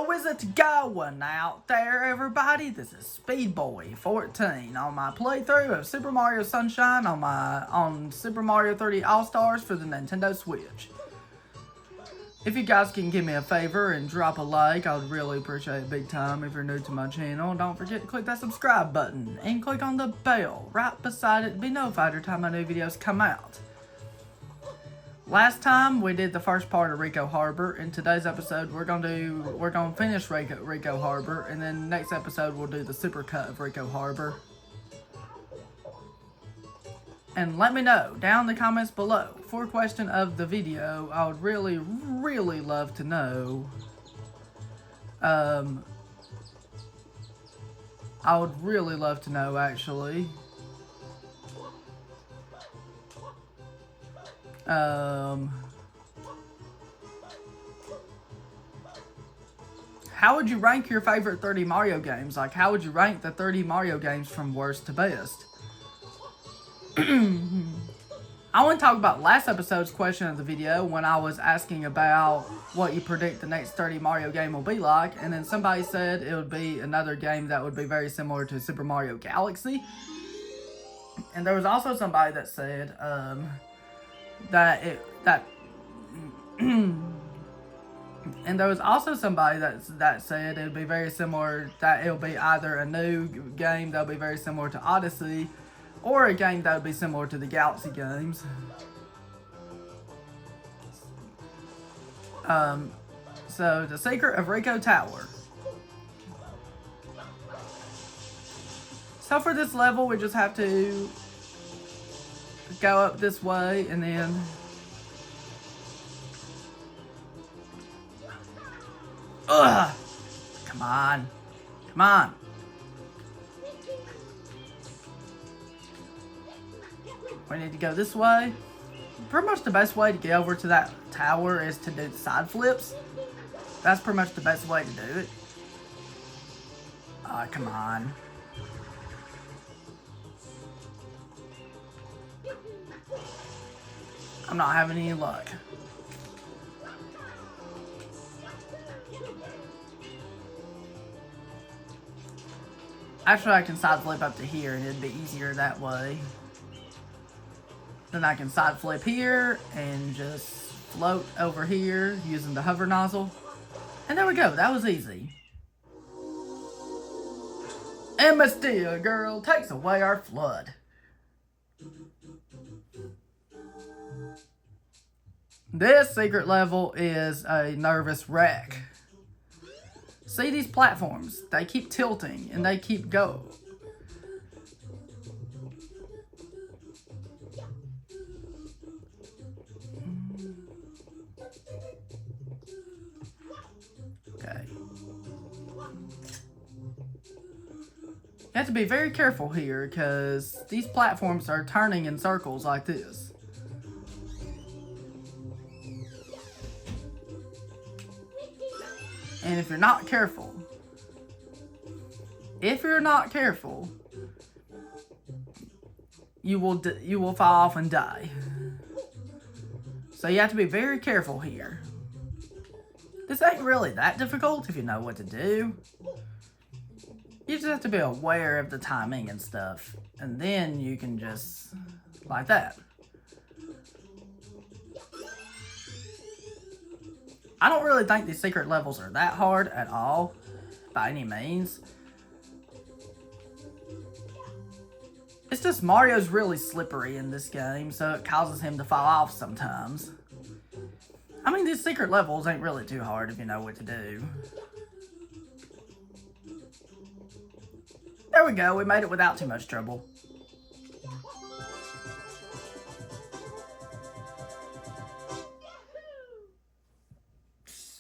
How is it going out there, everybody? This is Speedboy14 on my playthrough of Super Mario Sunshine on Super Mario 3D All-Stars for the Nintendo Switch. If you guys can give me a favor and drop a like, I would really appreciate it big time. If you're new to my channel, don't forget to click that subscribe button and click on the bell right beside it to be notified every time my new videos come out. Last time we did the first part of Rico Harbor. In today's episode, we're gonna finish Rico Harbor, and then next episode we'll do the super cut of Rico Harbor. And let me know down in the comments below for a question of the video. I would really love to know. I would really love to know actually. How would you rank your favorite 30 Mario games? Like, how would you rank the 30 Mario games from worst to best? I want to talk about last episode's question of the video when I was asking about what you predict the next 30 Mario game will be like, and then somebody said it would be another game that would be very similar to Super Mario Galaxy. And there was also somebody that said, and there was also somebody that said it would be very similar, that it will be either a new game that will be very similar to Odyssey, or a game that would be similar to the Galaxy games. So, the Secret of Rico Tower. So for this level, we just have to go up this way, and then ugh! Come on. Come on. We need to go this way. Pretty much the best way to get over to that tower is to do the side flips. That's pretty much the best way to do it. Come on. I'm not having any luck. Actually, I can side flip up to here and it'd be easier that way. Then I can side flip here and just float over here using the hover nozzle. And there we go, that was easy. And Mystia Girl takes away our flood. This secret level is a nervous wreck. See these platforms? They keep tilting and they keep going. Okay. You have to be very careful here because these platforms are turning in circles like this. And if you're not careful, you will fall off and die. So you have to be very careful here. This ain't really that difficult if you know what to do. You just have to be aware of the timing and stuff, and then you can just like that. I don't really think these secret levels are that hard at all, by any means. It's just Mario's really slippery in this game, so it causes him to fall off sometimes. I mean, these secret levels ain't really too hard if you know what to do. There we go, we made it without too much trouble.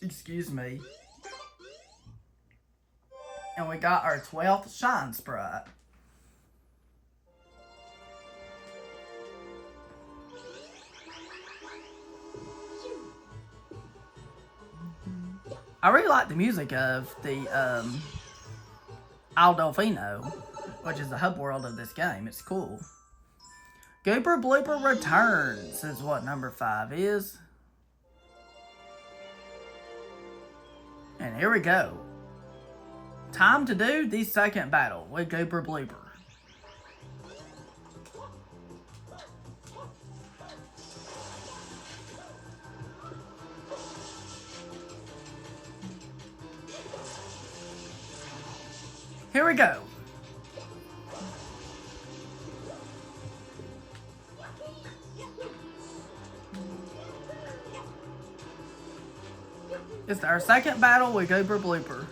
Excuse me. And we got our 12th Shine Sprite. I really like the music of the Al Delfino, which is the hub world of this game. It's cool. Gooper Blooper Returns is what number 5 is. And here we go. Time to do the second battle with Goober Blooper. Here we go. It's our second battle with Goober Blooper.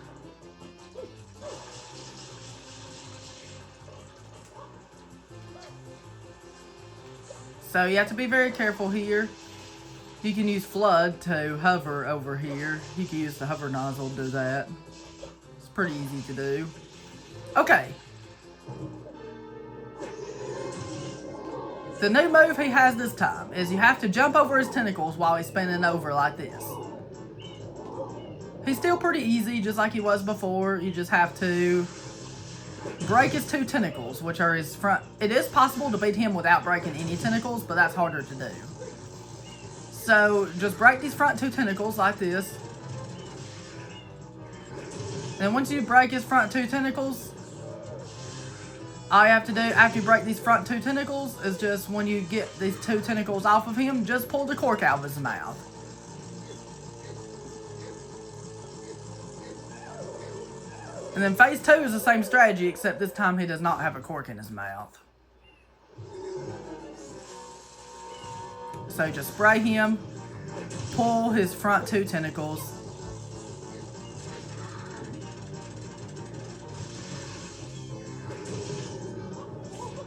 So you have to be very careful here. You can use Flood to hover over here. You can use the hover nozzle to do that. It's pretty easy to do. Okay. The new move he has this time is you have to jump over his tentacles while he's spinning over like this. He's still pretty easy, just like he was before. You just have to break his two tentacles, which are his front. It is possible to beat him without breaking any tentacles, but that's harder to do. So just break these front two tentacles like this. And once you break his front two tentacles, all you have to do after you break these front two tentacles is just when you get these two tentacles off of him, just pull the cork out of his mouth. And then phase 2 is the same strategy, except this time he does not have a cork in his mouth. So just spray him, pull his front two tentacles.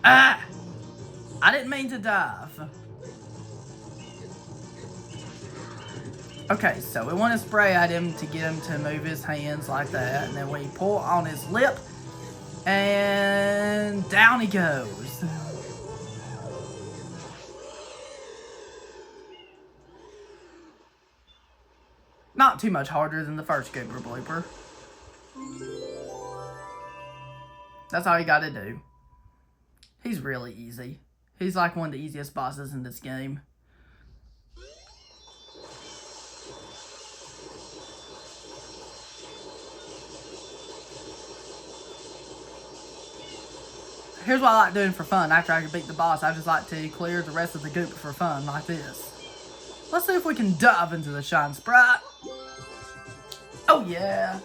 Ah! I didn't mean to dive. Okay, so we want to spray at him to get him to move his hands like that. And then we pull on his lip. And down he goes. Not too much harder than the first Goober Blooper. That's all you gotta do. He's really easy. He's like one of the easiest bosses in this game. Here's what I like doing for fun. After I can beat the boss, I just like to clear the rest of the goop for fun, like this. Let's see if we can dive into the Shine Sprite. Oh yeah!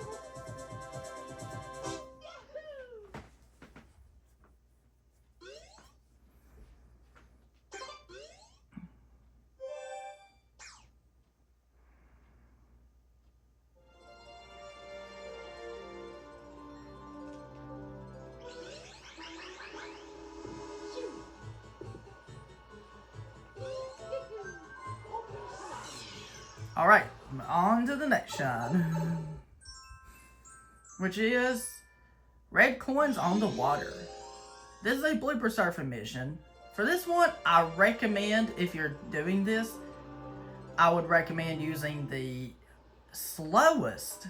Alright, on to the next shine. Which is red coins on the water. This is a blooper surfing mission. For this one, I recommend, if you're doing this, I would recommend using the slowest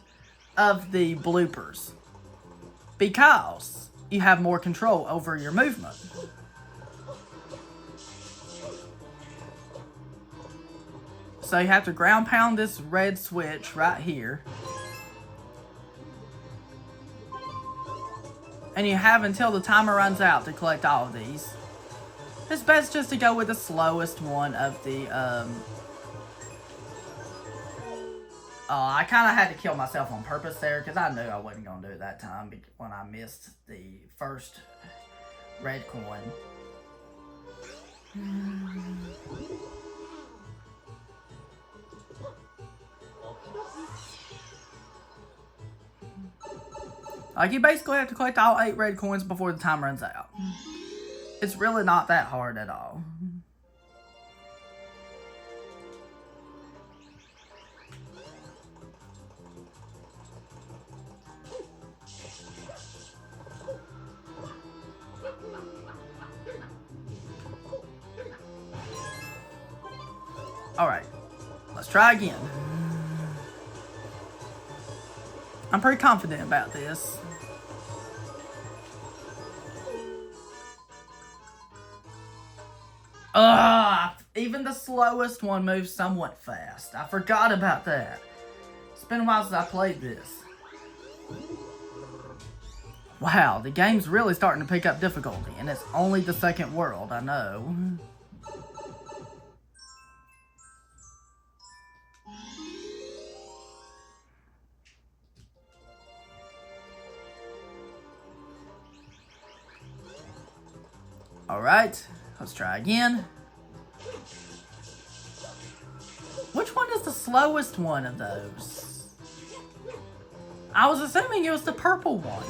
of the bloopers, because you have more control over your movement. So you have to ground pound this red switch right here. And you have until the timer runs out to collect all of these. It's best just to go with the slowest one of the, I kind of had to kill myself on purpose there, because I knew I wasn't going to do it that time when I missed the first red coin. Like, you basically have to collect all 8 red coins before the time runs out. It's really not that hard at all. Alright, let's try again. I'm pretty confident about this. Even the slowest one moves somewhat fast. I forgot about that. been a while since I played this. Wow, the game's really starting to pick up difficulty, and it's only the second world, I know. Alright, let's try again. Which one is the slowest one of those? I was assuming it was the purple one.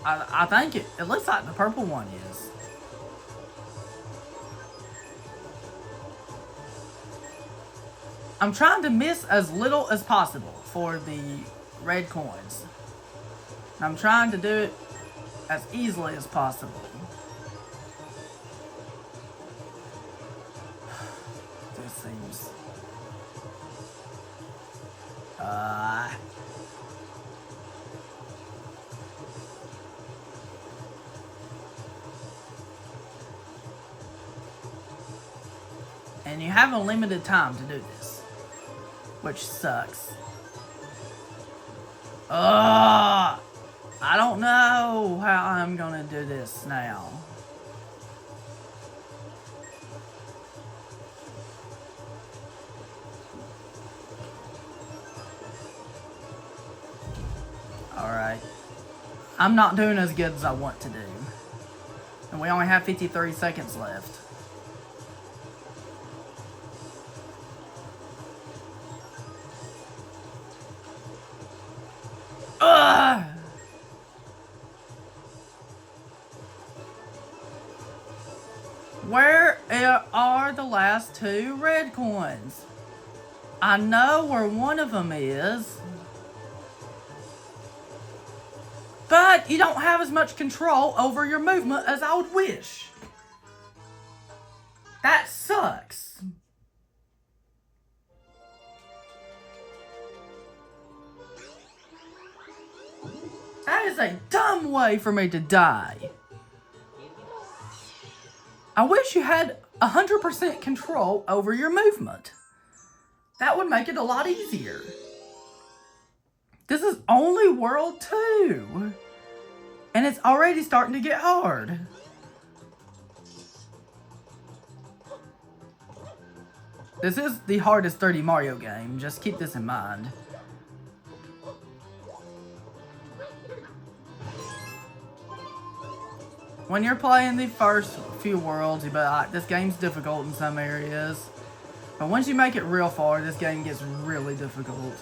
I think it looks like the purple one is. I'm trying to miss as little as possible for the red coins. I'm trying to do it as easily as possible. This seems... And you have a limited time to do this, which sucks. I don't know how I'm gonna do this now. Alright. I'm not doing as good as I want to do. And we only have 53 seconds left. Where are the last two red coins? I know where one of them is. But you don't have as much control over your movement as I would wish. That sucks. That is a dumb way for me to die. I wish you had 100% control over your movement. That would make it a lot easier. This is only World 2. And it's already starting to get hard. This is the hardest 30 Mario game. Just keep this in mind. When you're playing the first few worlds, you'll be like, this game's difficult in some areas. But once you make it real far, this game gets really difficult.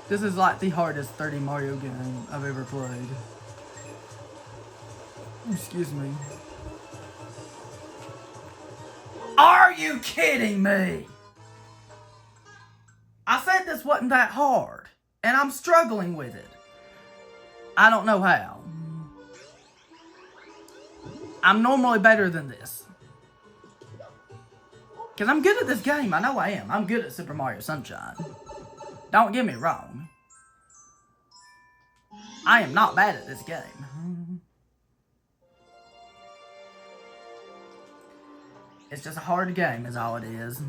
This is like the hardest 30 Mario game I've ever played. Excuse me. Are you kidding me? I said this wasn't that hard, and I'm struggling with it. I don't know how. I'm normally better than this. Because I'm good at this game. I know I am. I'm good at Super Mario Sunshine. Don't get me wrong. I am not bad at this game. It's just a hard game is all it is.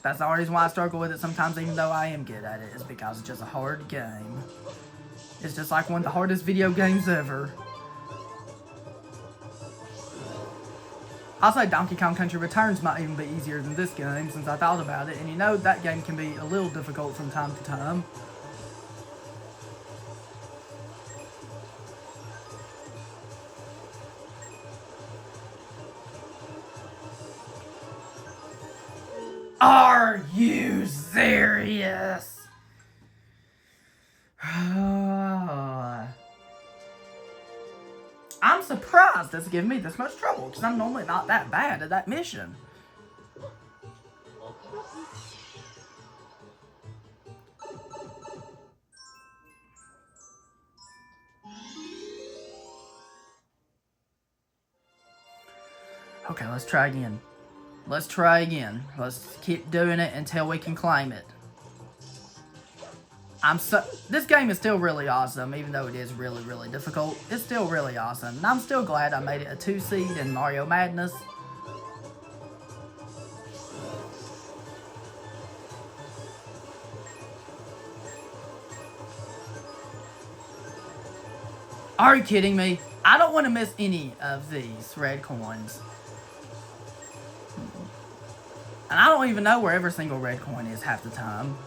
That's the reason why I struggle with it sometimes, even though I am good at it, is because it's just a hard game. It's just like one of the hardest video games ever. I'll say Donkey Kong Country Returns might even be easier than this game, since I thought about it, and you know that game can be a little difficult from time to time. Are you serious? I'm surprised it's giving me this much trouble, because I'm normally not that bad at that mission. Okay, let's try again. Let's try again. Let's keep doing it until we can claim it. This game is still really awesome, even though it is really, really difficult. It's still really awesome, and I'm still glad I made it a 2 seed in Mario Madness. Are you kidding me? I don't want to miss any of these red coins. And I don't even know where every single red coin is half the time.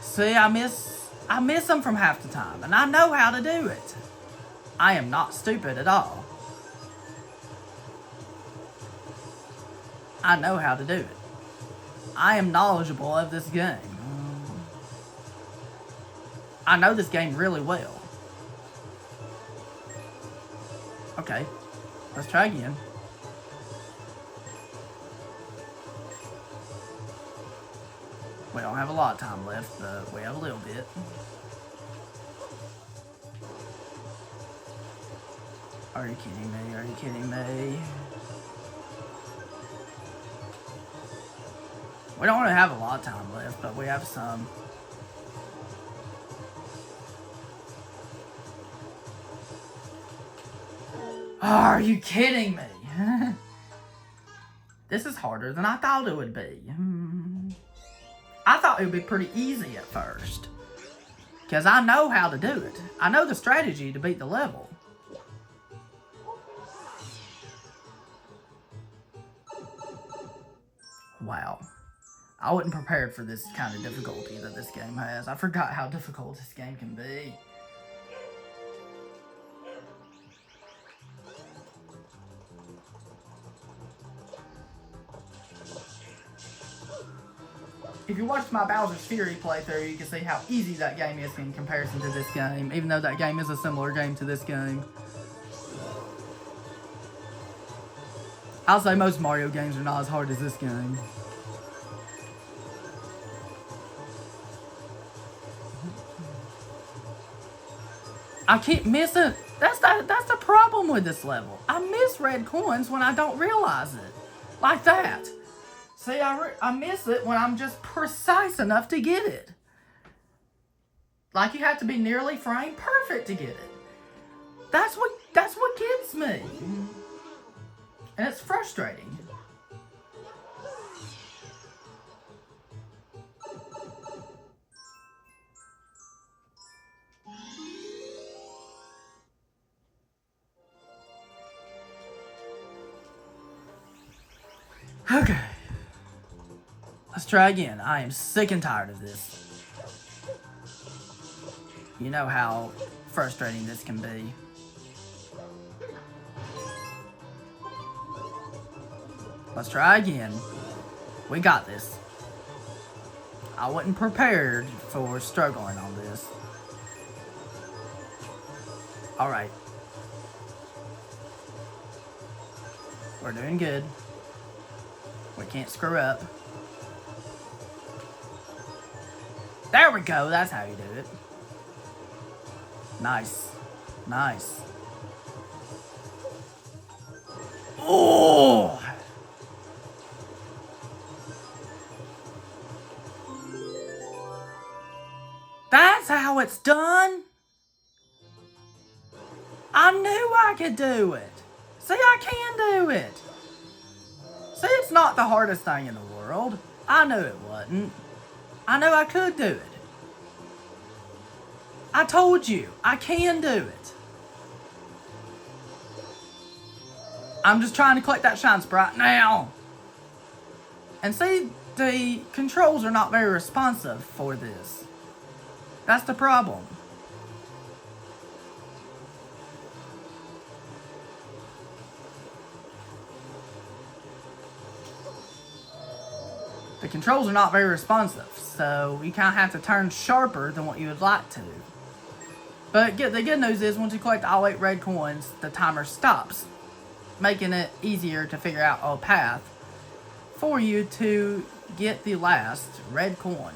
See, I miss them from half the time, and I know how to do it. I am not stupid at all. I know how to do it. I am knowledgeable of this game. I know this game really well. Okay, let's try again. We don't have a lot of time left, but we have a little bit. Are you kidding me? Are you kidding me? We don't really have a lot of time left, but we have some. Are you kidding me? This is harder than I thought it would be. I thought it would be pretty easy at first, because I know how to do it. I know the strategy to beat the level. Wow. I wasn't prepared for this kind of difficulty that this game has. I forgot how difficult this game can be. If you watch my Bowser's Fury playthrough, you can see how easy that game is in comparison to this game, even though that game is a similar game to this game. I'll say most Mario games are not as hard as this game. I keep missing. That's the problem with this level. I miss red coins when I don't realize it. Like that. See, I miss it when I'm just precise enough to get it. Like you have to be nearly frame perfect to get it. That's what gets me. And it's frustrating. Okay. Let's try again. I am sick and tired of this. You know how frustrating this can be. Let's try again. We got this. I wasn't prepared for struggling on this. Alright. We're doing good. We can't screw up. There we go. That's how you do it. Nice. Nice. Oh! That's how it's done? I knew I could do it. See, I can do it. See, it's not the hardest thing in the world. I knew it wasn't. I knew I could do it. I told you, I can do it. I'm just trying to collect that shine sprite now. And see, the controls are not very responsive for this. That's the problem. The controls are not very responsive, so you kind of have to turn sharper than what you would like to. But the good news is, once you collect all 8 red coins, the timer stops, making it easier to figure out a path for you to get the last red coin.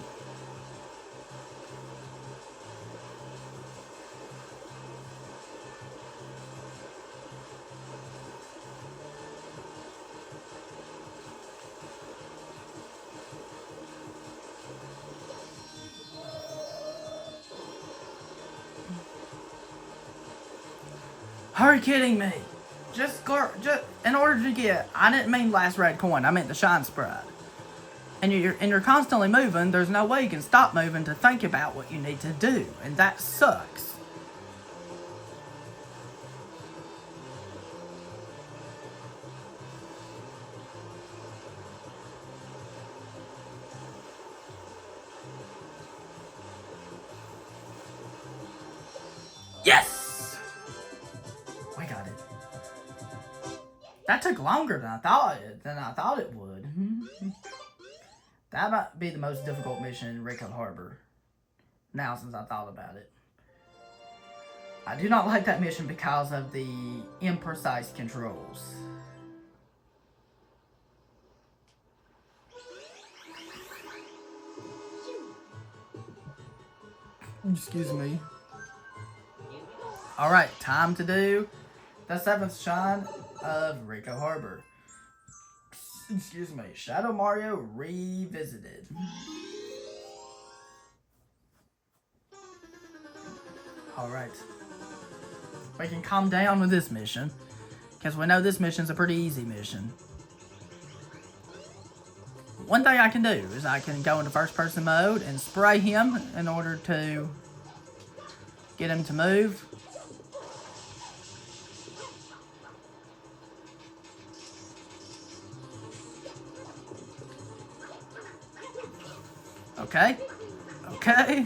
Are you kidding me? Just in order to get, I didn't mean last red coin, I meant the shine spread. And you're constantly moving, there's no way you can stop moving to think about what you need to do, and that sucks. Yes! We got it. That took longer than I thought it would. That might be the most difficult mission in Rico Harbor. Now, since I thought about it. I do not like that mission because of the imprecise controls. Excuse me. Alright, time to do the 7th shine of Rico Harbor. Excuse me, Shadow Mario Revisited. Alright. We can calm down with this mission, because we know this mission's a pretty easy mission. One thing I can do is I can go into first person mode and spray him in order to get him to move. Okay. Okay.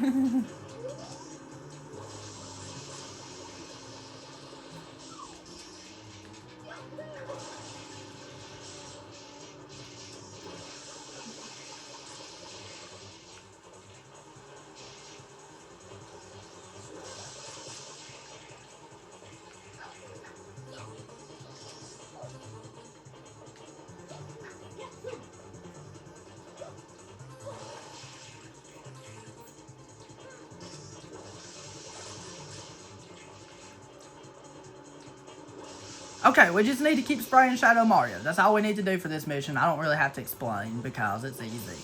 Okay, we just need to keep spraying Shadow Mario. That's all we need to do for this mission. I don't really have to explain because it's easy.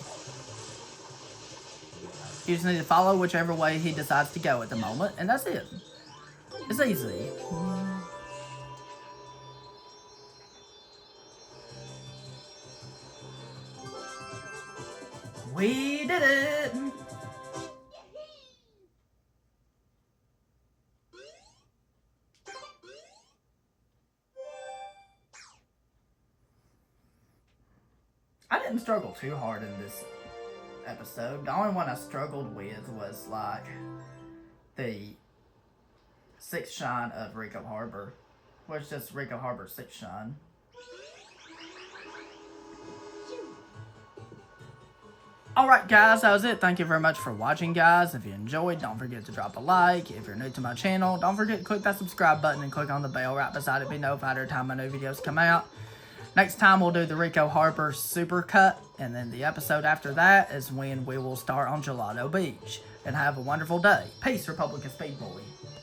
You just need to follow whichever way he decides to go at the moment, and that's it. It's easy. We did it! I didn't struggle too hard in this episode. The only one I struggled with was like the 6th shine of Rico Harbor, which is just Rico Harbor 6th shine. Alright guys, that was it. Thank you very much for watching, guys. If you enjoyed, don't forget to drop a like. If you're new to my channel, don't forget to click that subscribe button and click on the bell right beside it to be notified every time my new videos come out. Next time we'll do the Rico Harbor Supercut, and then the episode after that is when we will start on Gelato Beach. And have a wonderful day. Peace, Republican Speed Boy.